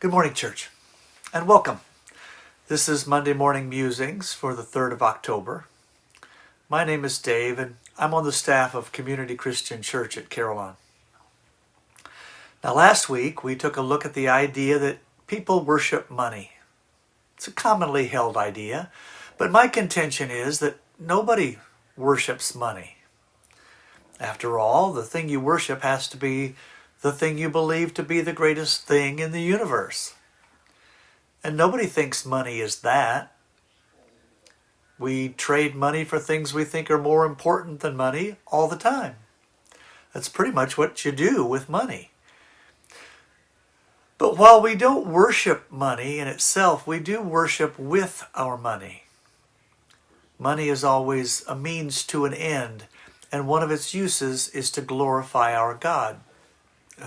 Good morning, church, and welcome. This is Monday Morning Musings for the 3rd of October. My name is Dave, and I'm on the staff of Community Christian Church at Carillon. Now, last week, we took a look at the idea that people worship money. It's a commonly held idea, but my contention is that nobody worships money. After all, the thing you worship has to be the thing you believe to be the greatest thing in the universe. And nobody thinks money is that. We trade money for things we think are more important than money all the time. That's pretty much what you do with money. But while we don't worship money in itself, we do worship with our money. Money is always a means to an end, and one of its uses is to glorify our God,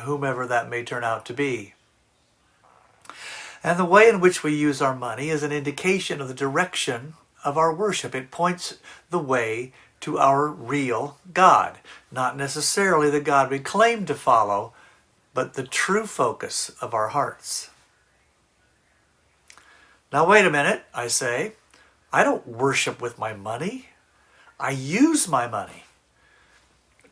whomever that may turn out to be. And the way in which we use our money is an indication of the direction of our worship. It points the way to our real God. Not necessarily the God we claim to follow, but the true focus of our hearts. Now wait a minute, I say. I don't worship with my money. I use my money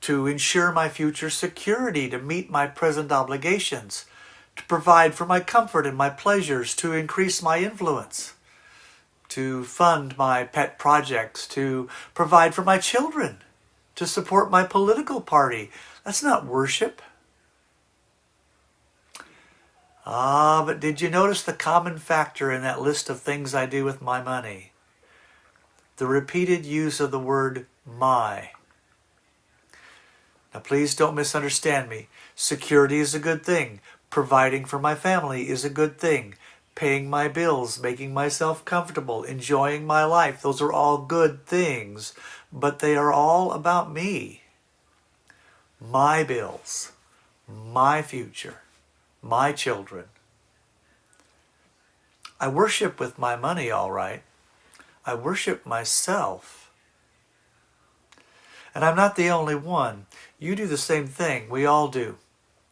to ensure my future security, to meet my present obligations, to provide for my comfort and my pleasures, to increase my influence, to fund my pet projects, to provide for my children, to support my political party. That's not worship. But did you notice the common factor in that list of things I do with my money? The repeated use of the word my. Now please don't misunderstand me. Security is a good thing. Providing for my family is a good thing. Paying my bills, making myself comfortable, enjoying my life, those are all good things, but they are all about me. My bills, my future, my children. I worship with my money, all right. I worship myself. And I'm not the only one. You do the same thing. We all do.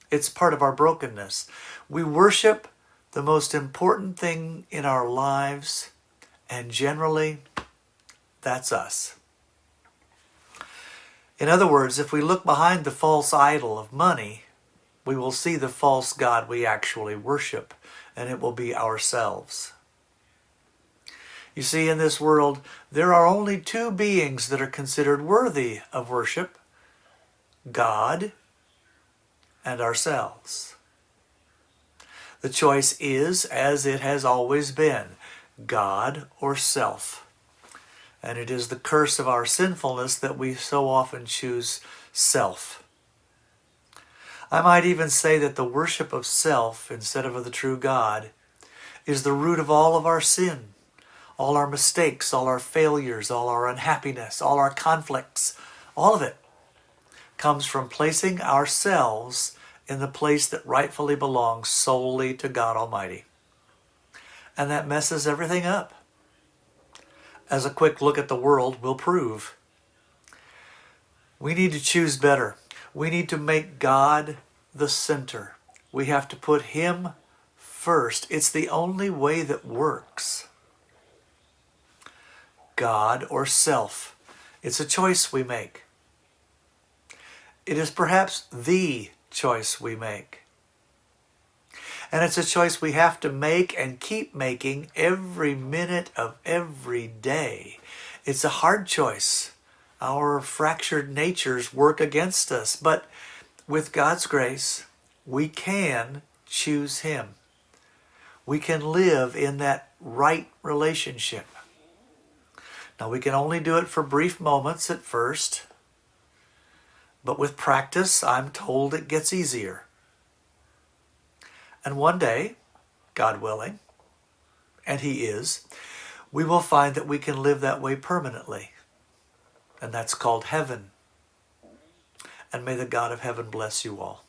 It's part of our brokenness. We worship the most important thing in our lives, and generally, that's us. In other words, if we look behind the false idol of money, we will see the false god we actually worship, and it will be ourselves. You see, in this world, there are only two beings that are considered worthy of worship: God and ourselves. The choice is, as it has always been, God or self. And it is the curse of our sinfulness that we so often choose self. I might even say that the worship of self instead of the true God is the root of all of our sin, all our mistakes, all our failures, all our unhappiness, all our conflicts. All of it comes from placing ourselves in the place that rightfully belongs solely to God Almighty. And that messes everything up, as a quick look at the world will prove. We need to choose better. We need to make God the center. We have to put Him first. It's the only way that works. God or self. It's a choice we make. It is perhaps the choice we make. And it's a choice we have to make and keep making every minute of every day. It's a hard choice. Our fractured natures work against us, but with God's grace, we can choose Him. We can live in that right relationship. Now, we can only do it for brief moments at first, but with practice, I'm told it gets easier. And one day, God willing, and He is, we will find that we can live that way permanently. And that's called heaven. And may the God of heaven bless you all.